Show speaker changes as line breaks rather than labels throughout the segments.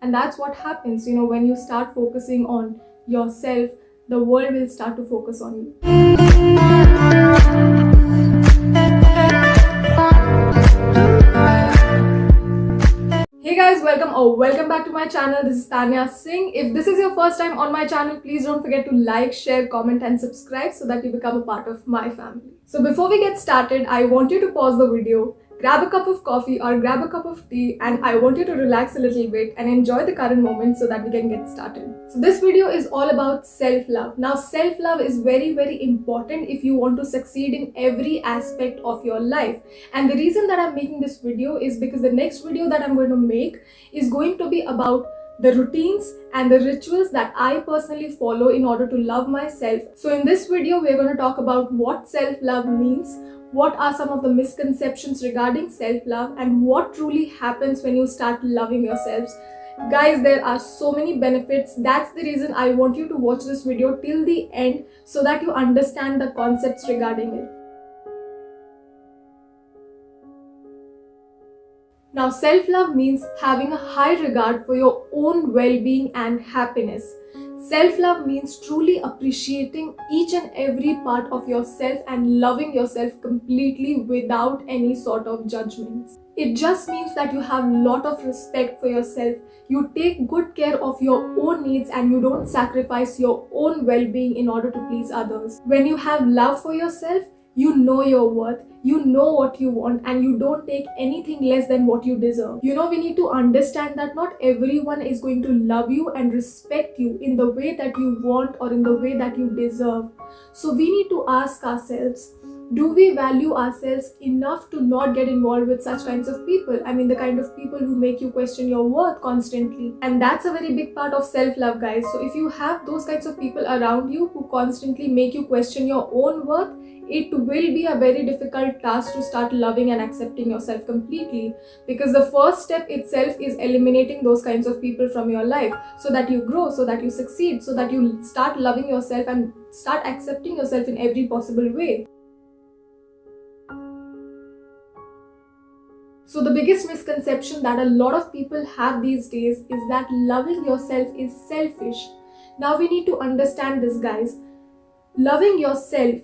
And that's what happens, when you start focusing on yourself, the world will start to focus on you. Hey guys, welcome back to my channel. This is Tanya Singh. If this is your first time on my channel, please don't forget to like, share, comment and subscribe so that you become a part of my family. So before we get started, I want you to pause the video, grab a cup of coffee or grab a cup of tea, and I want you to relax a little bit and enjoy the current moment so that we can get started. So this video is all about self-love. Now self-love is very, very important if you want to succeed in every aspect of your life. And the reason that I'm making this video is because the next video that I'm going to make is going to be about the routines and the rituals that I personally follow in order to love myself. So in this video, we're going to talk about what self-love means, what are some of the misconceptions regarding self-love, and what truly happens when you start loving yourselves. Guys, there are so many benefits. That's the reason I want you to watch this video till the end so that you understand the concepts regarding it. Now, self-love means having a high regard for your own well-being and happiness. Self-love means truly appreciating each and every part of yourself and loving yourself completely without any sort of judgments. It just means that you have a lot of respect for yourself. You take good care of your own needs and you don't sacrifice your own well-being in order to please others. When you have love for yourself, you know your worth, you know what you want, and you don't take anything less than what you deserve. We need to understand that not everyone is going to love you and respect you in the way that you want or in the way that you deserve. So we need to ask ourselves, do we value ourselves enough to not get involved with such kinds of people? I mean, the kind of people who make you question your worth constantly. And that's a very big part of self-love, guys. So if you have those kinds of people around you who constantly make you question your own worth, it will be a very difficult task to start loving and accepting yourself completely, because the first step itself is eliminating those kinds of people from your life so that you grow, so that you succeed, so that you start loving yourself and start accepting yourself in every possible way. So the biggest misconception that a lot of people have these days is that loving yourself is selfish. Now we need to understand this, guys. Loving yourself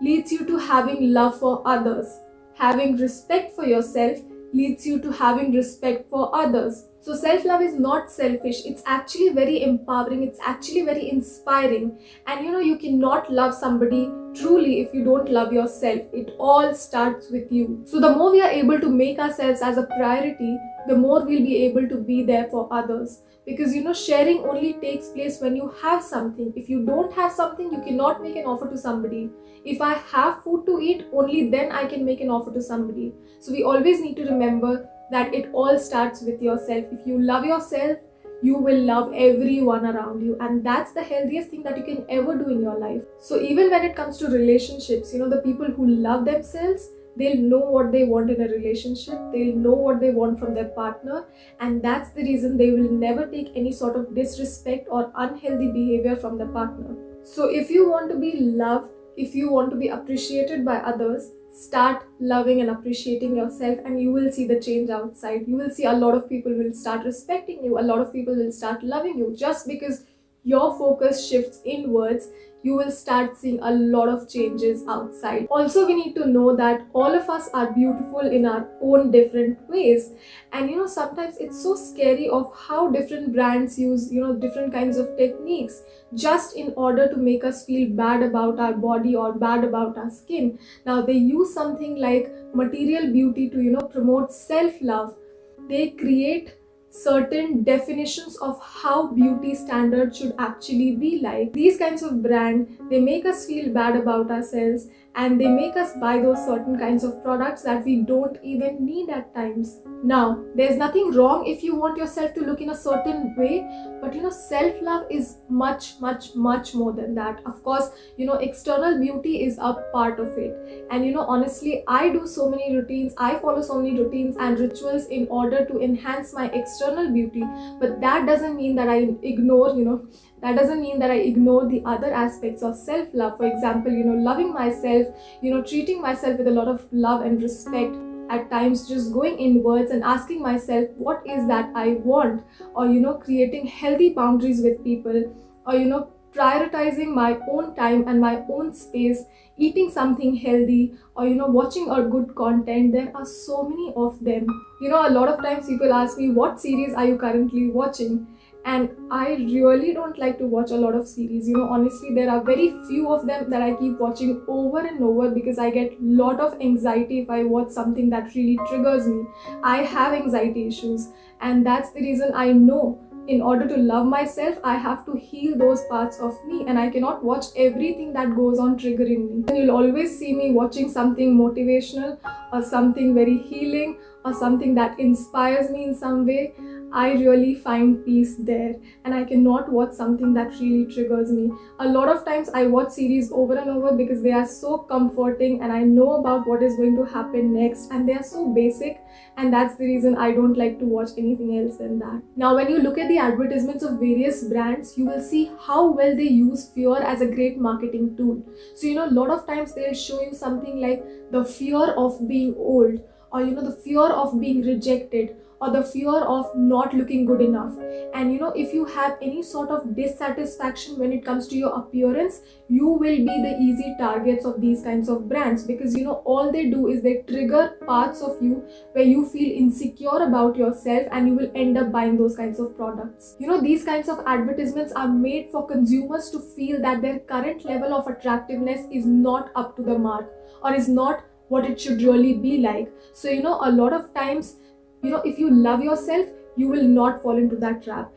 leads you to having love for others. Having respect for yourself leads you to having respect for others. So self-love is not selfish. It's actually very empowering. It's actually very inspiring. And you cannot love somebody truly if you don't love yourself. It all starts with you. So the more we are able to make ourselves as a priority, the more we'll be able to be there for others. Because sharing only takes place when you have something. If you don't have something, you cannot make an offer to somebody. If I have food to eat, only then I can make an offer to somebody. So we always need to remember that it all starts with yourself. If you love yourself, you will love everyone around you, and that's the healthiest thing that you can ever do in your life. So even when it comes to relationships, the people who love themselves, they'll know what they want in a relationship, they'll know what they want from their partner, and that's the reason they will never take any sort of disrespect or unhealthy behavior from their partner. So if you want to be loved, if you want to be appreciated by others, start loving and appreciating yourself, and you will see the change outside. You will see a lot of people will start respecting you, a lot of people will start loving you. Just because your focus shifts inwards, you will start seeing a lot of changes outside. Also, we need to know that all of us are beautiful in our own different ways. And sometimes it's so scary of how different brands use, different kinds of techniques just in order to make us feel bad about our body or bad about our skin. Now, they use something like material beauty to, promote self-love. They create certain definitions of how beauty standards should actually be like. These kinds of brands, they make us feel bad about ourselves, and they make us buy those certain kinds of products that we don't even need at times. Now, there's nothing wrong if you want yourself to look in a certain way, but self-love is much more than that. Of course, external beauty is a part of it. And honestly, I do so many routines, I follow so many routines and rituals in order to enhance my external beauty, but that doesn't mean that I ignore, the other aspects of self-love. For example, loving myself, treating myself with a lot of love and respect. at times just going inwards and asking myself what is that I want, or creating healthy boundaries with people, or prioritizing my own time and my own space, eating something healthy, or watching a good content. There are so many of them. A lot of times people ask me, what series are you currently watching? And I really don't like to watch a lot of series. Honestly, there are very few of them that I keep watching over and over, because I get a lot of anxiety if I watch something that really triggers me. I have anxiety issues, and that's the reason I know in order to love myself, I have to heal those parts of me, and I cannot watch everything that goes on triggering me. And you'll always see me watching something motivational, or something very healing, or something that inspires me in some way. I really find peace there, and I cannot watch something that really triggers me. A lot of times I watch series over and over because they are so comforting, and I know about what is going to happen next, and they are so basic, and that's the reason I don't like to watch anything else than that. Now, when you look at the advertisements of various brands, you will see how well they use fear as a great marketing tool. So a lot of times they'll show you something like the fear of being old, or the fear of being rejected, or the fear of not looking good enough. And if you have any sort of dissatisfaction when it comes to your appearance, you will be the easy targets of these kinds of brands, because all they do is they trigger parts of you where you feel insecure about yourself, and you will end up buying those kinds of products. These kinds of advertisements are made for consumers to feel that their current level of attractiveness is not up to the mark, or is not what it should really be like. So a lot of times, if you love yourself, you will not fall into that trap.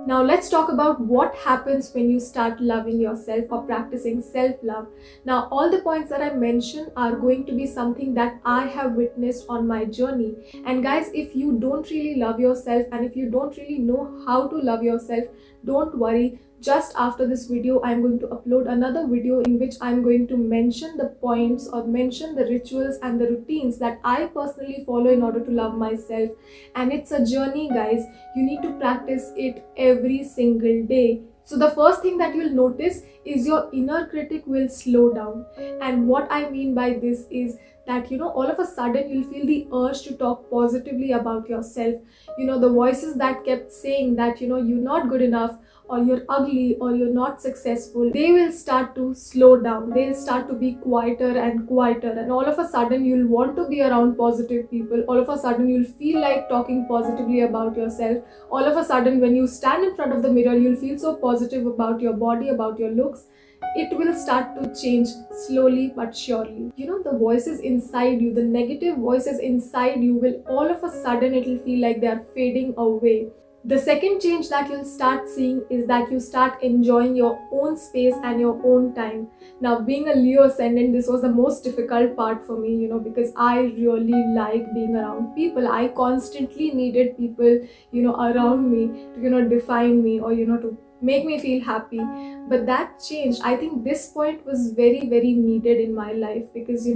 Now let's talk about what happens when you start loving yourself or practicing self-love. Now, all the points that I mentioned are going to be something that I have witnessed on my journey. And guys, if you don't really love yourself, and if you don't really know how to love yourself, don't worry. Just after this video, I'm going to upload another video in which I'm going to mention the points, or mention the rituals and the routines that I personally follow in order to love myself. And it's a journey, guys. You need to practice it every single day. So the first thing that you'll notice is your inner critic will slow down. And what I mean by this is that all of a sudden you'll feel the urge to talk positively about yourself. The voices that kept saying that you're not good enough, or you're ugly, or you're not successful, they will start to slow down. They'll start to be quieter and quieter, and all of a sudden you'll want to be around positive people. All of a sudden you'll feel like talking positively about yourself. All of a sudden, when you stand in front of the mirror, you'll feel so positive about your body, about your looks. It will start to change slowly but surely. The voices inside you, the negative voices inside you, will all of a sudden, it'll feel like they are fading away. The second change that you'll start seeing is that you start enjoying your own space and your own time. Now, being a Leo ascendant, this was the most difficult part for me, because I really like being around people. I constantly needed people, around me to, define me, or, to make me feel happy. But that changed. I think this point was very, very needed in my life, because,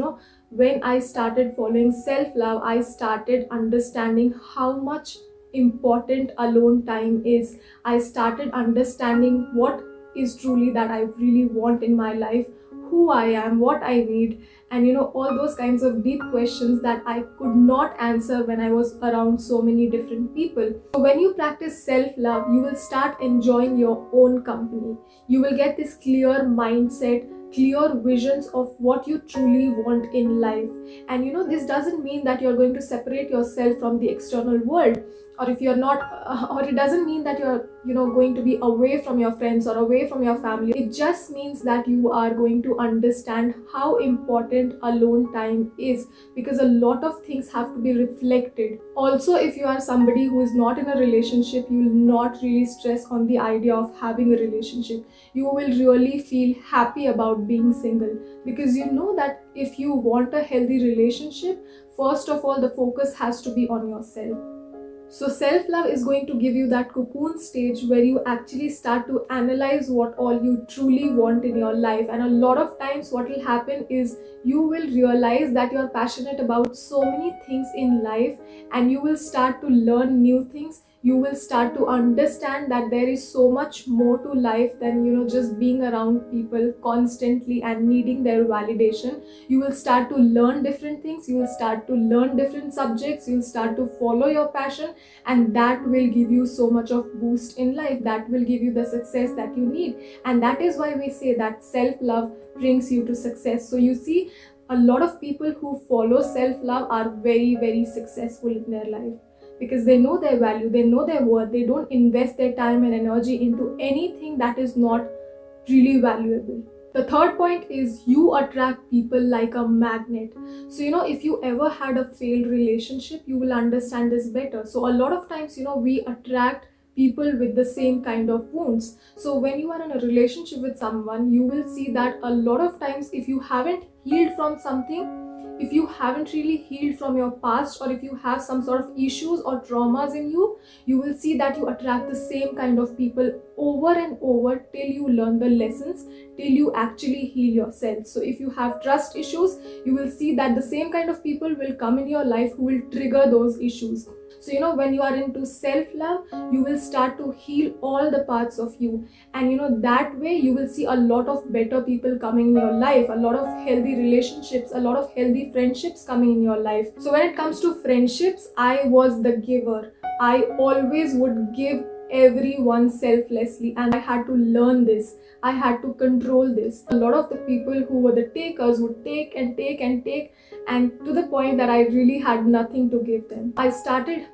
when I started following self-love, I started understanding how much important alone time is. I started understanding what is truly that I really want in my life, who I am, what I need, and all those kinds of deep questions that I could not answer when I was around so many different people. So when you practice self-love, you will start enjoying your own company. You will get this clear mindset, clear visions of what you truly want in life. And this doesn't mean that you're going to separate yourself from the external world, or if you're not, or it doesn't mean that you're going to be away from your friends or away from your family. It just means that you are going to understand how important alone time is, because a lot of things have to be reflected. Also, if you are somebody who is not in a relationship, you will not really stress on the idea of having a relationship. You will really feel happy about being single, because that if you want a healthy relationship, first of all, the focus has to be on yourself. So self-love is going to give you that cocoon stage where you actually start to analyze what all you truly want in your life. And a lot of times what will happen is you will realize that you are passionate about so many things in life, and you will start to learn new things. you will start to understand that there is so much more to life than just being around people constantly and needing their validation. You will start to learn different things, you will start to learn different subjects, you will start to follow your passion, and that will give you so much of boost in life, that will give you the success that you need. And that is why we say that self love brings you to success. So you see, a lot of people who follow self love are very, very successful in their life, because they know their value, they know their worth, they don't invest their time and energy into anything that is not really valuable. The third point is you attract people like a magnet. So, if you ever had a failed relationship, you will understand this better. So, a lot of times, we attract people with the same kind of wounds. So, when you are in a relationship with someone, you will see that a lot of times, if you haven't healed from something, if you haven't really healed from your past, or if you have some sort of issues or traumas in you, you will see that you attract the same kind of people over and over till you learn the lessons, till you actually heal yourself. So if you have trust issues, you will see that the same kind of people will come in your life who will trigger those issues. So when you are into self-love, you will start to heal all the parts of you, and that way you will see a lot of better people coming in your life, a lot of healthy relationships, a lot of healthy friendships coming in your life. So when it comes to friendships, I was the giver. I always would give everyone selflessly, and I had to learn this. I had to control this. A lot of the people who were the takers would take and take and take, and to the point that I really had nothing to give them. I started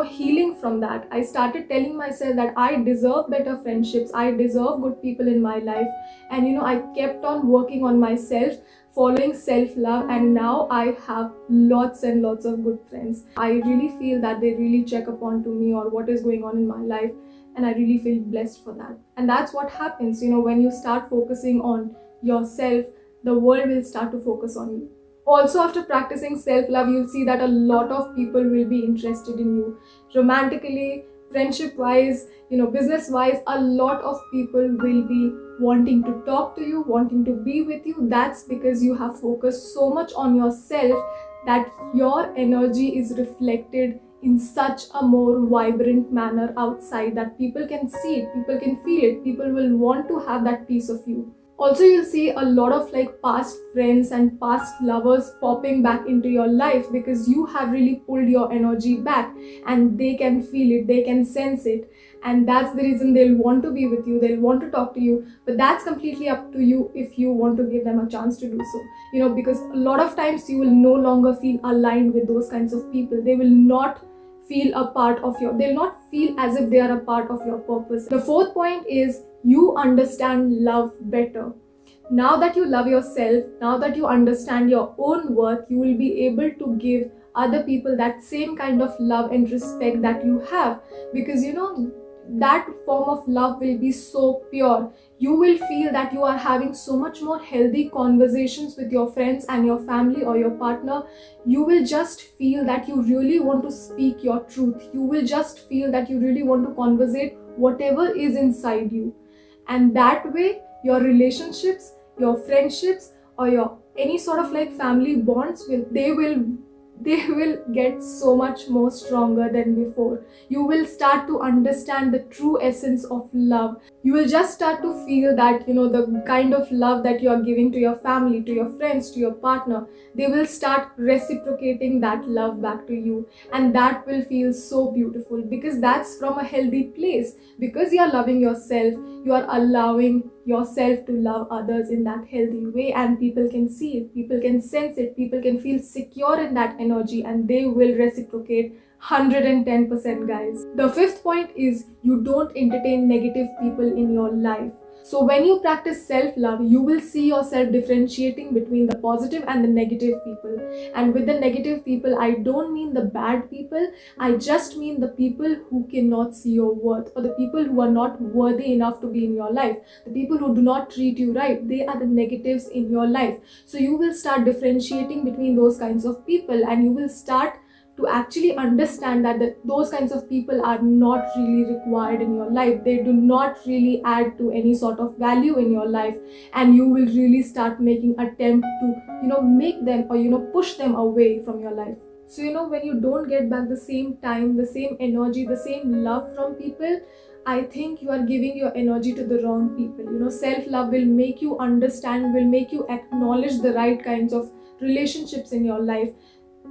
healing from that. I started telling myself that I deserve better friendships, I deserve good people in my life, and I kept on working on myself, following self-love, and now I have lots and lots of good friends. I really feel that they really check upon to me or what is going on in my life, and I really feel blessed for that. And that's what happens, when you start focusing on yourself, the world will start to focus on you. Also, after practicing self-love, you'll see that a lot of people will be interested in you. Romantically, friendship-wise, business-wise, a lot of people will be wanting to talk to you, wanting to be with you. That's because you have focused so much on yourself that your energy is reflected in such a more vibrant manner outside, that people can see it, people can feel it, people will want to have that piece of you. Also, you'll see a lot of past friends and past lovers popping back into your life, because you have really pulled your energy back, and they can feel it, they can sense it, and that's the reason they'll want to be with you, they'll want to talk to you. But that's completely up to you if you want to give them a chance to do so, because a lot of times you will no longer feel aligned with those kinds of people. They will not feel a part of they'll not feel as if they are a part of your purpose. The fourth point is you understand love better. Now that you love yourself, now that you understand your own worth, you will be able to give other people that same kind of love and respect that you have, because that form of love will be so pure. You will feel that you are having so much more healthy conversations with your friends and your family or your partner. You will just feel that you really want to speak your truth. You will just feel that you really want to conversate whatever is inside you. And that way, your relationships, your friendships, or your any sort of family bonds they will get so much more stronger than before. You will start to understand the true essence of love. You will just start to feel that the kind of love that you are giving to your family, to your friends, to your partner, they will start reciprocating that love back to you, and that will feel so beautiful, because that's from a healthy place. Because you are loving yourself, you are allowing yourself to love others in that healthy way, and people can see it, people can sense it, people can feel secure in that energy, and they will reciprocate 110%, guys. The fifth point is you don't entertain negative people in your life. So when you practice self-love, you will see yourself differentiating between the positive and the negative people. And with the negative people, I don't mean the bad people, I just mean the people who cannot see your worth, or the people who are not worthy enough to be in your life, the people who do not treat you right. They are the negatives in your life. So you will start differentiating between those kinds of people, and you will start to actually understand that those kinds of people are not really required in your life. They do not really add to any sort of value in your life, and you will really start making attempt to make them or push them away from your life. So, when you don't get back the same time, the same energy, the same love from people, I think you are giving your energy to the wrong people. Self love will make you understand, will make you acknowledge the right kinds of relationships in your life.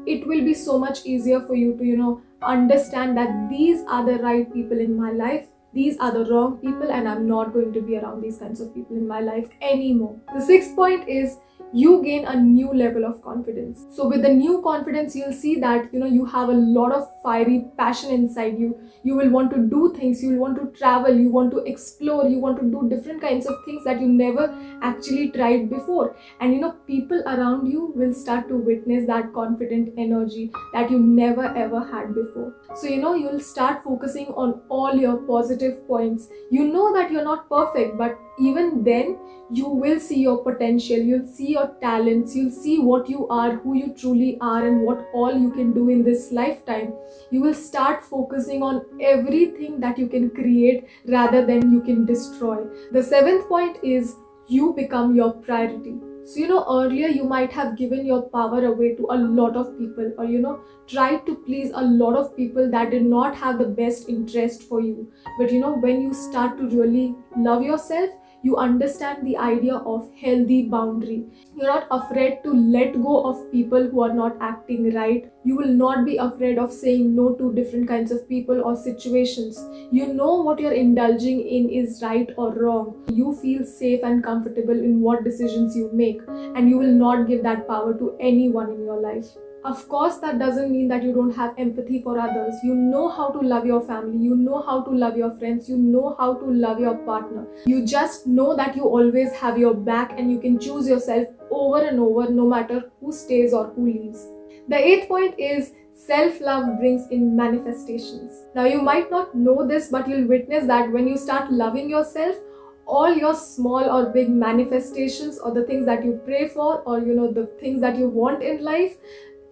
It will be so much easier for you to, understand that these are the right people in my life, these are the wrong people, and I'm not going to be around these kinds of people in my life anymore. The sixth point is you gain a new level of confidence. So with the new confidence, you'll see that you have a lot of fiery passion inside you. You will want to do things, you will want to travel, you want to explore, you want to do different kinds of things that you never actually tried before. And people around you will start to witness that confident energy that you never ever had before. So you'll start focusing on all your positive points. You know that you're not perfect, but even then you will see your potential, you'll see your talents, you'll see what you are, who you truly are, and what all you can do in this lifetime. You will start focusing on everything that you can create rather than you can destroy. The seventh point is you become your priority. So earlier you might have given your power away to a lot of people, or tried to please a lot of people that did not have the best interest for you. But when you start to really love yourself, you understand the idea of healthy boundary. You're not afraid to let go of people who are not acting right. You will not be afraid of saying no to different kinds of people or situations. You know what you're indulging in is right or wrong. You feel safe and comfortable in what decisions you make, and you will not give that power to anyone in your life. Of course, that doesn't mean that you don't have empathy for others. You know how to love your family, you know how to love your friends, you know how to love your partner. You just know that you always have your back and you can choose yourself over and over, no matter who stays or who leaves. The eighth point is self-love brings in manifestations. Now, you might not know this, but you'll witness that when you start loving yourself, all your small or big manifestations, or the things that you pray for, or the things that you want in life,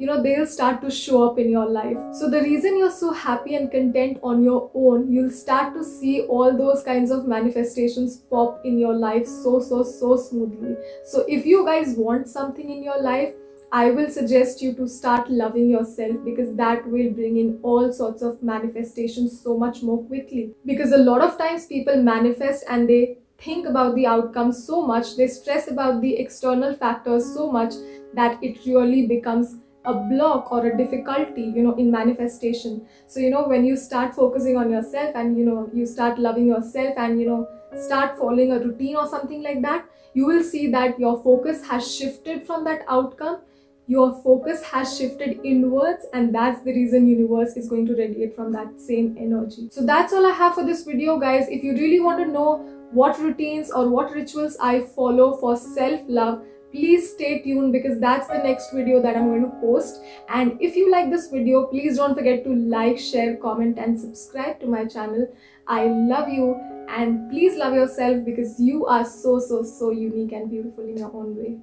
they'll start to show up in your life. So the reason you're so happy and content on your own, you'll start to see all those kinds of manifestations pop in your life so smoothly. So if you guys want something in your life, I will suggest you to start loving yourself, because that will bring in all sorts of manifestations so much more quickly. Because a lot of times people manifest and they think about the outcome so much, they stress about the external factors so much, that it really becomes a block or a difficulty in manifestation. So when you start focusing on yourself, and you start loving yourself, and start following a routine or something like that, you will see that your focus has shifted from that outcome. Your focus has shifted inwards, and that's the reason universe is going to radiate from that same energy. So that's all I have for this video, guys. If you really want to know what routines or what rituals I follow for self-love, please stay tuned, because that's the next video that I'm going to post. And if you like this video, please don't forget to like, share, comment, and subscribe to my channel. I love you, and please love yourself, because you are so unique and beautiful in your own way.